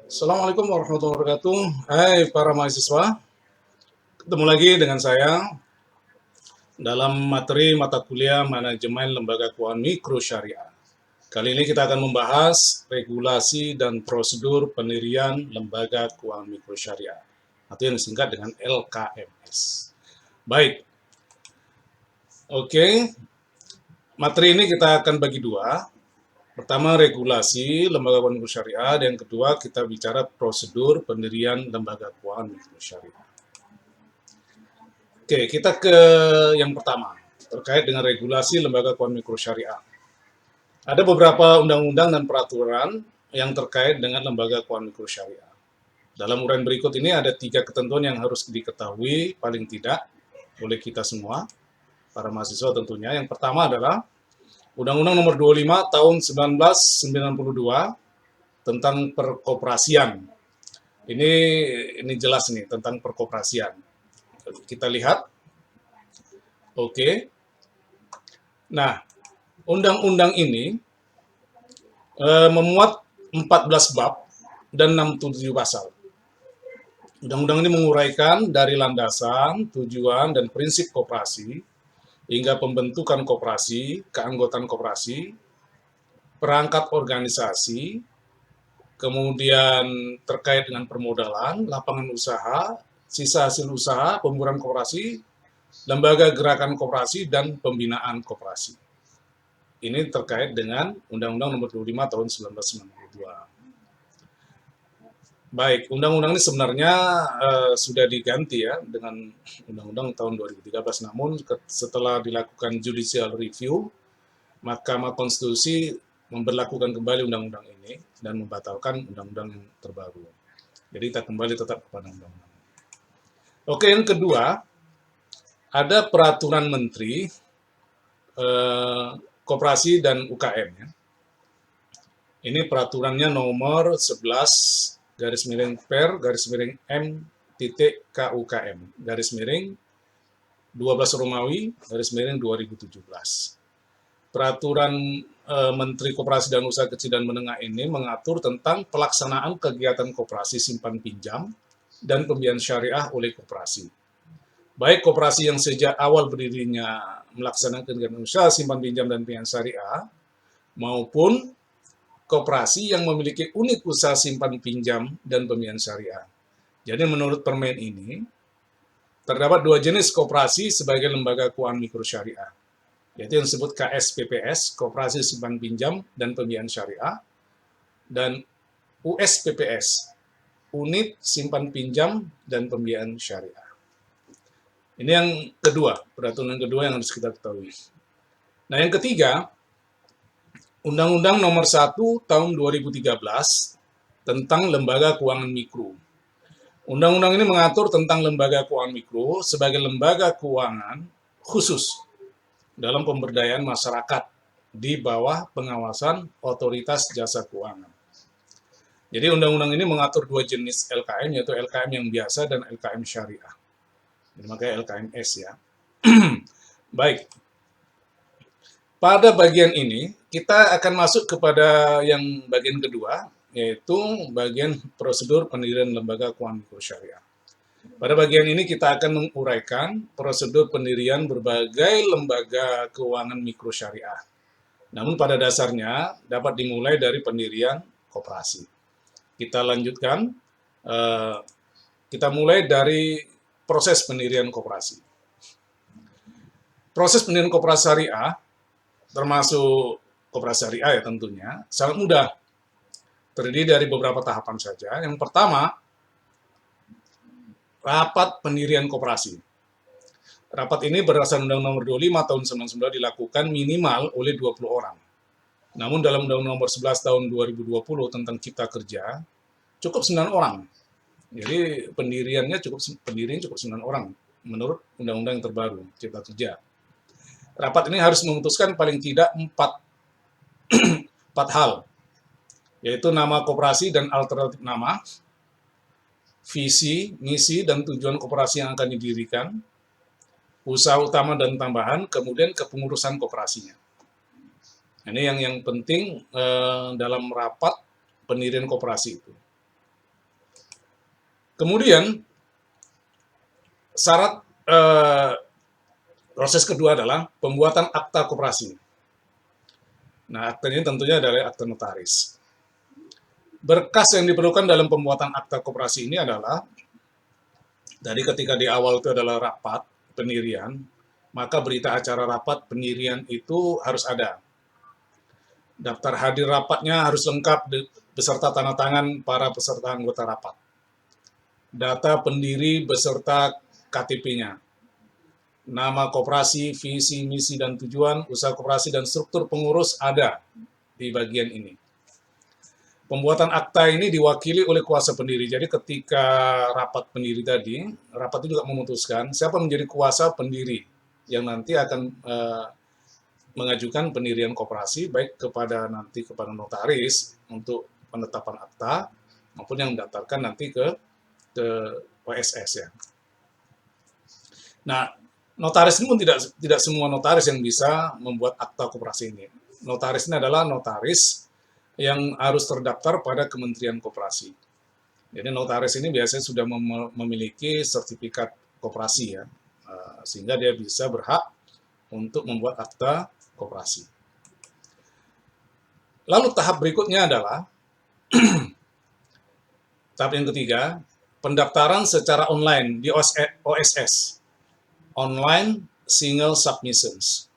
Assalamualaikum warahmatullahi wabarakatuh. Hai para mahasiswa, ketemu lagi dengan saya dalam materi mata kuliah Manajemen Lembaga Keuangan Mikro Syariah. Kali ini kita akan membahas regulasi dan prosedur pendirian Lembaga Keuangan Mikro Syariah, atau yang disingkat dengan LKMS. Baik, oke. Materi ini kita akan bagi dua. Pertama, regulasi lembaga keuangan mikro syariah, dan yang kedua kita bicara prosedur pendirian lembaga keuangan mikro syariah. Oke, kita ke yang pertama, terkait dengan regulasi lembaga keuangan mikro syariah. Ada beberapa undang-undang dan peraturan yang terkait dengan lembaga keuangan mikro syariah. Dalam uraian berikut ini ada 3 ketentuan yang harus diketahui paling tidak oleh kita semua, para mahasiswa tentunya. Yang pertama adalah Undang-Undang Nomor 25 Tahun 1992 tentang perkoperasian. Ini jelas nih tentang perkoperasian. Kita lihat. Oke. Nah, undang-undang ini memuat 14 bab dan 67 pasal. Undang-undang ini menguraikan dari landasan, tujuan, dan prinsip koperasi, hingga pembentukan koperasi, keanggotaan koperasi, perangkat organisasi, kemudian terkait dengan permodalan, lapangan usaha, sisa hasil usaha, pembubaran koperasi, lembaga gerakan koperasi, dan pembinaan koperasi. Ini terkait dengan Undang-Undang Nomor 25 Tahun 1992. Baik, undang-undang ini sebenarnya sudah diganti ya dengan Undang-Undang tahun 2013, namun setelah dilakukan judicial review, Mahkamah Konstitusi memberlakukan kembali undang-undang ini dan membatalkan undang-undang yang terbaru. Jadi kita kembali tetap kepada undang-undang. Oke, yang kedua, ada peraturan menteri koperasi dan UKM ya. Ini peraturannya nomor 11 garis miring per garis miring M titik KUKM garis miring 12 Romawi garis miring 2017. Peraturan Menteri Koperasi dan Usaha Kecil dan Menengah ini mengatur tentang pelaksanaan kegiatan koperasi simpan pinjam dan pembiayaan syariah oleh koperasi. Baik koperasi yang sejak awal berdirinya melaksanakan kegiatan usaha simpan pinjam dan pembiayaan syariah, maupun koperasi yang memiliki unit usaha simpan pinjam dan pembiayaan syariah. Jadi menurut permen ini, terdapat 2 jenis koperasi sebagai lembaga keuangan mikro syariah, yaitu yang disebut KSPPS, Koperasi Simpan Pinjam dan Pembiayaan Syariah, dan USPPS, Unit Simpan Pinjam dan Pembiayaan Syariah. Ini yang kedua, peraturan yang kedua yang harus kita ketahui. Nah, yang ketiga, Undang-Undang Nomor 1 Tahun 2013 tentang Lembaga Keuangan Mikro. Undang-undang ini mengatur tentang lembaga keuangan mikro sebagai lembaga keuangan khusus dalam pemberdayaan masyarakat di bawah pengawasan Otoritas Jasa Keuangan. Jadi undang-undang ini mengatur 2 jenis LKM, yaitu LKM yang biasa dan LKM syariah. Jadi makanya LKMS ya. Baik. Pada bagian ini, kita akan masuk kepada yang bagian kedua, yaitu bagian prosedur pendirian lembaga keuangan mikro syariah. Pada bagian ini kita akan menguraikan prosedur pendirian berbagai lembaga keuangan mikro syariah. Namun pada dasarnya dapat dimulai dari pendirian koperasi. Kita lanjutkan, kita mulai dari proses pendirian koperasi. Proses pendirian koperasi syariah, termasuk koperasi syariah ya tentunya, sangat mudah. Terdiri dari beberapa tahapan saja. Yang pertama, rapat pendirian koperasi. Rapat ini berdasarkan Undang-Undang Nomor 25 Tahun 1999 dilakukan minimal oleh 20 orang. Namun dalam Undang-Undang Nomor 11 Tahun 2020 tentang Cipta Kerja, cukup 9 orang. Jadi pendiriannya cukup 9 orang menurut Undang-Undang yang terbaru, Cipta Kerja. Rapat ini harus memutuskan paling tidak 4 hal, yaitu nama koperasi dan alternatif nama, visi, misi, dan tujuan koperasi yang akan didirikan, usaha utama dan tambahan, kemudian kepengurusan koperasinya. Ini yang penting dalam rapat pendirian koperasi itu. Kemudian syarat proses kedua adalah pembuatan akta koperasi. Nah, akta ini tentunya dari akta notaris. Berkas yang diperlukan dalam pembuatan akta koperasi ini adalah dari ketika di awal itu adalah rapat pendirian, maka berita acara rapat pendirian itu harus ada. Daftar hadir rapatnya harus lengkap beserta tanda tangan para peserta anggota rapat. Data pendiri beserta KTP-nya. Nama koperasi, visi, misi, dan tujuan, usaha koperasi, dan struktur pengurus ada di bagian ini. Pembuatan akta ini diwakili oleh kuasa pendiri. Jadi ketika rapat pendiri tadi, rapat itu juga memutuskan siapa menjadi kuasa pendiri yang nanti akan mengajukan pendirian koperasi baik kepada notaris untuk penetapan akta maupun yang mendaftarkan nanti ke OSS ya. Nah, notaris ini pun tidak semua notaris yang bisa membuat akta koperasi ini. Notaris ini adalah notaris yang harus terdaftar pada Kementerian Koperasi. Jadi notaris ini biasanya sudah memiliki sertifikat koperasi ya, sehingga dia bisa berhak untuk membuat akta koperasi. Lalu tahap berikutnya adalah tahap yang ketiga, pendaftaran secara online di OSS. Online Single Submissions.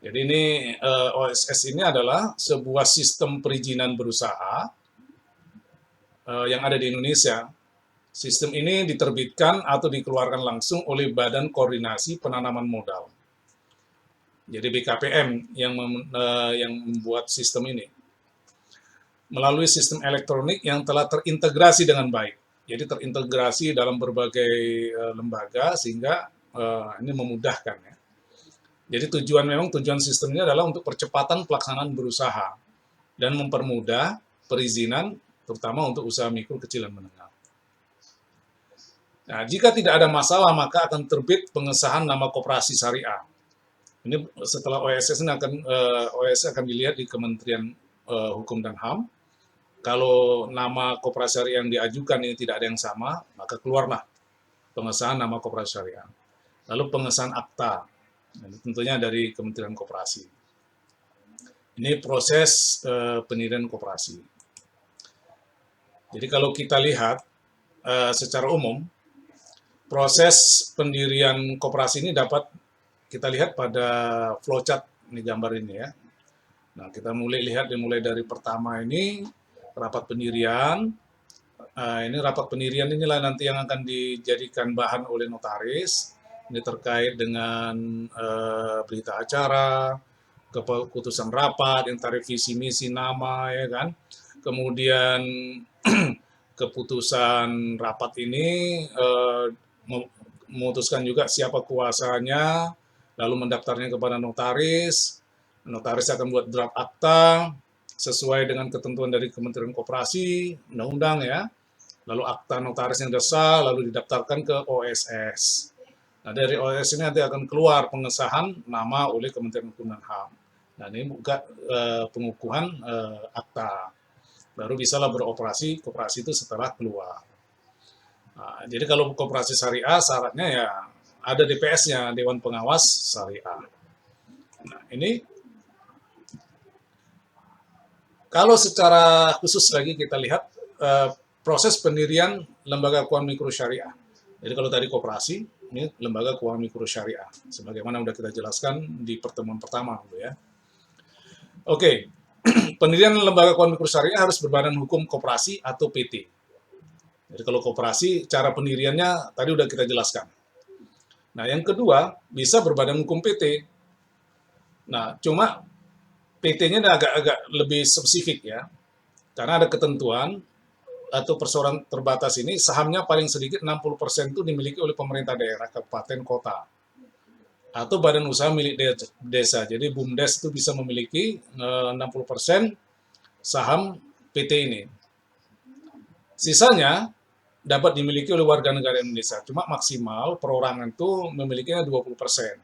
Jadi ini OSS ini adalah sebuah sistem perizinan berusaha yang ada di Indonesia. Sistem ini diterbitkan atau dikeluarkan langsung oleh Badan Koordinasi Penanaman Modal. Jadi BKPM yang membuat sistem ini. Melalui sistem elektronik yang telah terintegrasi dengan baik. Jadi terintegrasi dalam berbagai lembaga sehingga ini memudahkan ya. Jadi tujuan sistemnya adalah untuk percepatan pelaksanaan berusaha dan mempermudah perizinan terutama untuk usaha mikro, kecil, dan menengah. Nah, jika tidak ada masalah maka akan terbit pengesahan nama koperasi syariah. Ini setelah OSS akan dilihat di Kementerian Hukum dan HAM. Kalau nama koperasi syariah yang diajukan ini tidak ada yang sama, maka keluarlah pengesahan nama koperasi syariah. Lalu pengesahan akta, tentunya dari Kementerian Koperasi. Ini proses pendirian koperasi. Jadi kalau kita lihat secara umum, proses pendirian koperasi ini dapat kita lihat pada flowchart ini, gambar ini ya. Nah, kita dimulai dari pertama ini rapat pendirian. Ini rapat pendirian inilah nanti yang akan dijadikan bahan oleh notaris. Ini terkait dengan berita acara, keputusan rapat, yang tarif visi misi nama ya kan. Kemudian keputusan rapat ini memutuskan juga siapa kuasanya, lalu mendaftarnya kepada notaris. Notaris akan buat draft akta sesuai dengan ketentuan dari Kementerian Koperasi, undang-undang ya. Lalu akta notaris yang sah, lalu didaftarkan ke OSS. Nah, dari OSS ini nanti akan keluar pengesahan nama oleh Kementerian Hukum dan HAM. Nah, ini buka pengukuhan akta. Baru bisalah beroperasi koperasi itu setelah keluar. Nah, jadi kalau koperasi syariah syaratnya ya ada DPS-nya, Dewan Pengawas Syariah. Nah, ini kalau secara khusus lagi kita lihat proses pendirian lembaga keuangan mikro syariah. Jadi kalau tadi koperasi, ini lembaga keuangan mikro syariah, sebagaimana sudah kita jelaskan di pertemuan pertama, ya. Oke, pendirian lembaga keuangan mikro syariah harus berbadan hukum koperasi atau PT. Jadi kalau koperasi, cara pendiriannya tadi sudah kita jelaskan. Nah, yang kedua, bisa berbadan hukum PT. Nah, cuma PT-nya agak lebih spesifik ya, karena ada ketentuan atau perseroan terbatas ini, sahamnya paling sedikit 60% itu dimiliki oleh pemerintah daerah, kabupaten, kota, atau badan usaha milik desa. Jadi BUMDes itu bisa memiliki 60% saham PT ini. Sisanya dapat dimiliki oleh warga negara Indonesia, cuma maksimal perorangan itu memilikinya 20%.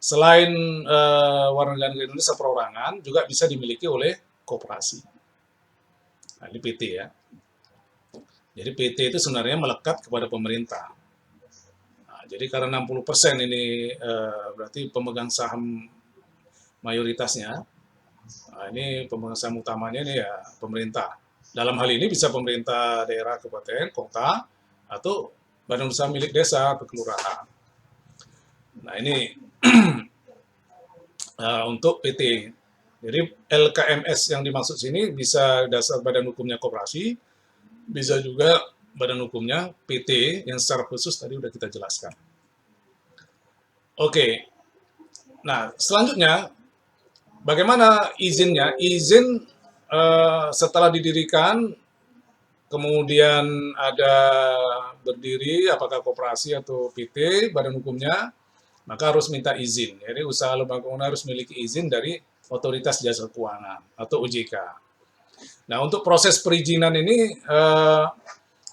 Selain warga negara Indonesia perorangan, juga bisa dimiliki oleh koperasi. Nah, ini PT ya. Jadi PT itu sebenarnya melekat kepada pemerintah. Nah, jadi karena 60% ini berarti pemegang saham mayoritasnya, nah ini pemegang saham utamanya ini ya pemerintah. Dalam hal ini bisa pemerintah daerah, kabupaten, kota, atau badan usaha milik desa atau kelurahan. Nah ini untuk PT. Jadi LKMS yang dimaksud sini bisa dasar badan hukumnya koperasi, bisa juga badan hukumnya PT yang secara khusus tadi udah kita jelaskan. Oke, nah selanjutnya bagaimana izinnya? Izin setelah didirikan, kemudian ada berdiri, apakah koperasi atau PT, badan hukumnya, maka harus minta izin. Jadi usaha lembaga keuangan harus memiliki izin dari Otoritas Jasa Keuangan atau OJK. Nah, untuk proses perizinan ini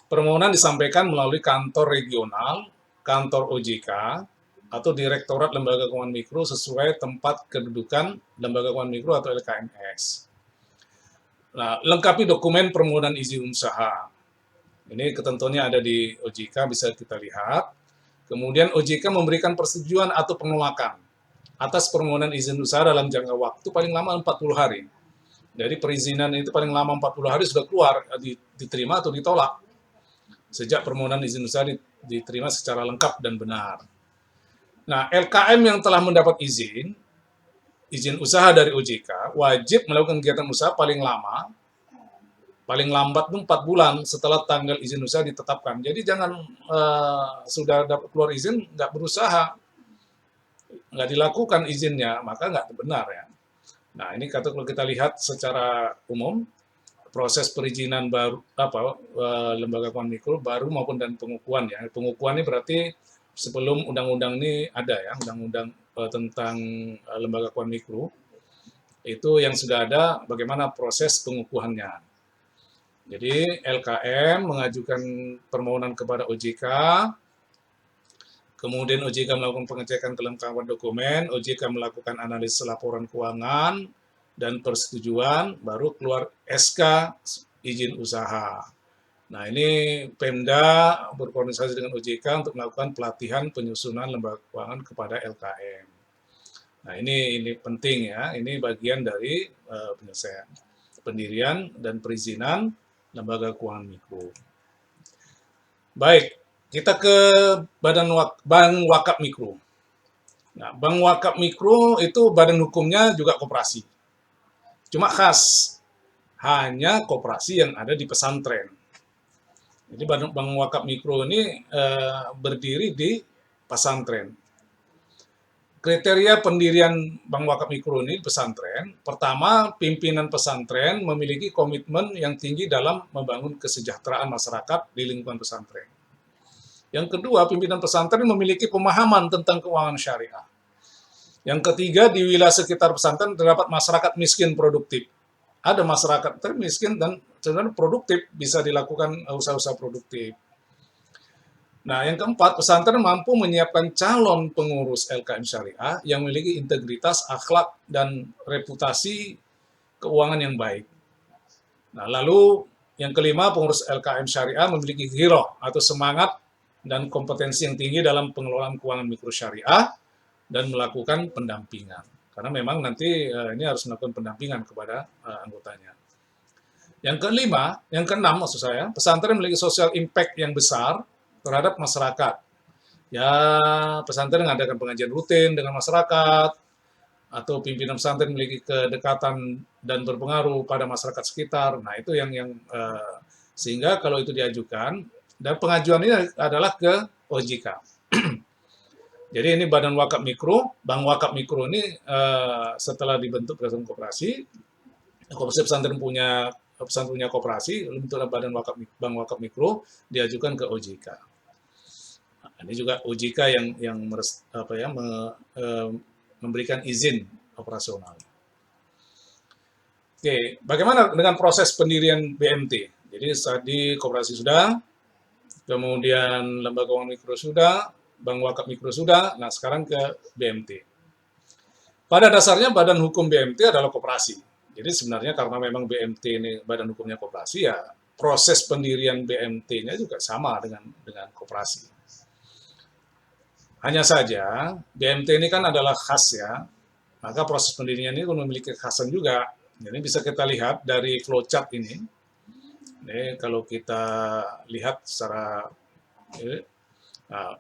permohonan disampaikan melalui kantor regional, kantor OJK, atau Direktorat Lembaga Keuangan Mikro sesuai tempat kedudukan Lembaga Keuangan Mikro atau LKMS. Nah, lengkapi dokumen permohonan izin usaha. Ini ketentuannya ada di OJK, bisa kita lihat. Kemudian OJK memberikan persetujuan atau penolakan atas permohonan izin usaha dalam jangka waktu paling lama 40 hari. Jadi perizinan itu paling lama 40 hari sudah keluar, diterima atau ditolak. Sejak permohonan izin usaha diterima secara lengkap dan benar. Nah, LKM yang telah mendapat izin usaha dari OJK, wajib melakukan kegiatan usaha paling paling lambat itu 4 bulan setelah tanggal izin usaha ditetapkan. Jadi jangan sudah dapat keluar izin, nggak berusaha, nggak dilakukan izinnya, maka nggak benar ya. Nah, ini kalau kita lihat secara umum, proses perizinan baru lembaga keuangan mikro baru maupun dan pengukuhan ya. Pengukuhan ini berarti sebelum undang-undang ini ada ya, undang-undang tentang lembaga keuangan mikro. Itu yang sudah ada bagaimana proses pengukuhannya. Jadi LKM mengajukan permohonan kepada OJK, kemudian OJK melakukan pengecekan kelengkapan dokumen, OJK melakukan analisis laporan keuangan, dan persetujuan, baru keluar SK izin usaha. Nah, ini Pemda berkoordinasi dengan OJK untuk melakukan pelatihan penyusunan lembaga keuangan kepada LKM. Nah, ini penting ya, ini bagian dari penyelesaian pendirian dan perizinan lembaga keuangan mikro. Baik, kita ke Bank Wakaf Mikro. Nah, Bank Wakaf Mikro itu badan hukumnya juga koperasi. Cuma khas, hanya koperasi yang ada di pesantren. Jadi Bank Wakaf Mikro ini berdiri di pesantren. Kriteria pendirian Bank Wakaf Mikro ini pesantren, pertama pimpinan pesantren memiliki komitmen yang tinggi dalam membangun kesejahteraan masyarakat di lingkungan pesantren. Yang kedua, pimpinan pesantren memiliki pemahaman tentang keuangan syariah. Yang ketiga, di wilayah sekitar pesantren terdapat masyarakat miskin produktif. Ada masyarakat termiskin dan sebenarnya produktif, bisa dilakukan usaha-usaha produktif. Nah, yang keempat, pesantren mampu menyiapkan calon pengurus LKM Syariah yang memiliki integritas, akhlak, dan reputasi keuangan yang baik. Nah, lalu yang kelima, pengurus LKM Syariah memiliki giroh atau semangat dan kompetensi yang tinggi dalam pengelolaan keuangan mikro syariah dan melakukan pendampingan. Karena memang nanti ini harus melakukan pendampingan kepada anggotanya. Yang kelima, yang keenam maksud saya, pesantren memiliki social impact yang besar terhadap masyarakat. Ya, pesantren mengadakan pengajian rutin dengan masyarakat, atau pimpinan pesantren memiliki kedekatan dan berpengaruh pada masyarakat sekitar. Nah, itu yang sehingga kalau itu diajukan, dan pengajuan ini adalah ke OJK. Jadi ini Badan Wakaf Mikro, Bank Wakaf Mikro ini setelah dibentuk berdasarkan koperasi pesantren punya koperasi, untuk Badan Bank Wakaf Mikro diajukan ke OJK. Ini juga OJK yang memberikan izin operasional. Oke, bagaimana dengan proses pendirian BMT? Jadi tadi koperasi sudah, kemudian lembaga keuangan mikro sudah, Bank Wakaf Mikro sudah, nah sekarang ke BMT. Pada dasarnya badan hukum BMT adalah koperasi. Jadi sebenarnya karena memang BMT ini badan hukumnya koperasi, ya proses pendirian BMT-nya juga sama dengan koperasi. Hanya saja BMT ini kan adalah khas ya, maka proses pendirian ini memiliki kekhasan juga. Jadi bisa kita lihat dari flowchart ini. Ini kalau kita lihat secara nah,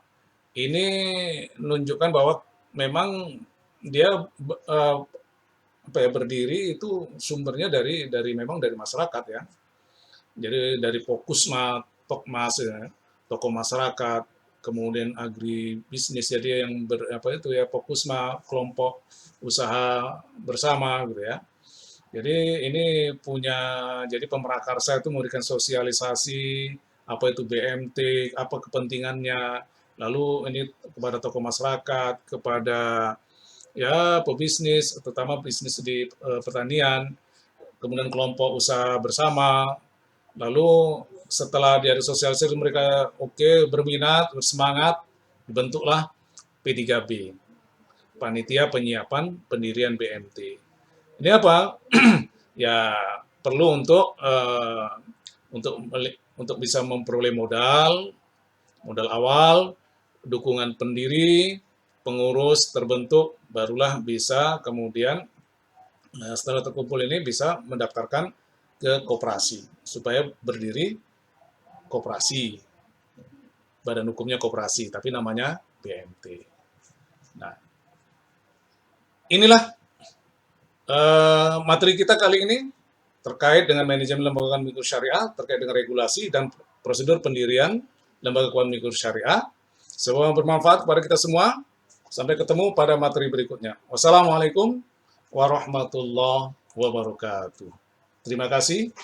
ini menunjukkan bahwa memang dia berdiri itu sumbernya dari memang dari masyarakat ya. Jadi dari Tokmas ya, tokoh masyarakat, kemudian agribisnis, jadi yang Fokusma, kelompok usaha bersama gitu ya. Jadi ini jadi Pemrakarsa itu memberikan sosialisasi apa itu BMT, apa kepentingannya, lalu ini kepada tokoh masyarakat, kepada ya pebisnis, terutama bisnis di pertanian, kemudian kelompok usaha bersama, lalu setelah dari sosialisasi mereka berminat, bersemangat, dibentuklah P3B, Panitia Penyiapan Pendirian BMT. Ini apa? Ya perlu untuk bisa memperoleh modal awal, dukungan pendiri, pengurus terbentuk, barulah bisa kemudian setelah terkumpul ini bisa mendaftarkan ke koperasi supaya berdiri koperasi, badan hukumnya koperasi, tapi namanya BMT. Nah, inilah materi kita kali ini terkait dengan manajemen lembaga keuangan mikro syariah, terkait dengan regulasi dan prosedur pendirian lembaga keuangan mikro syariah. Semoga bermanfaat kepada kita semua. Sampai ketemu pada materi berikutnya. Wassalamualaikum warahmatullahi wabarakatuh. Terima kasih.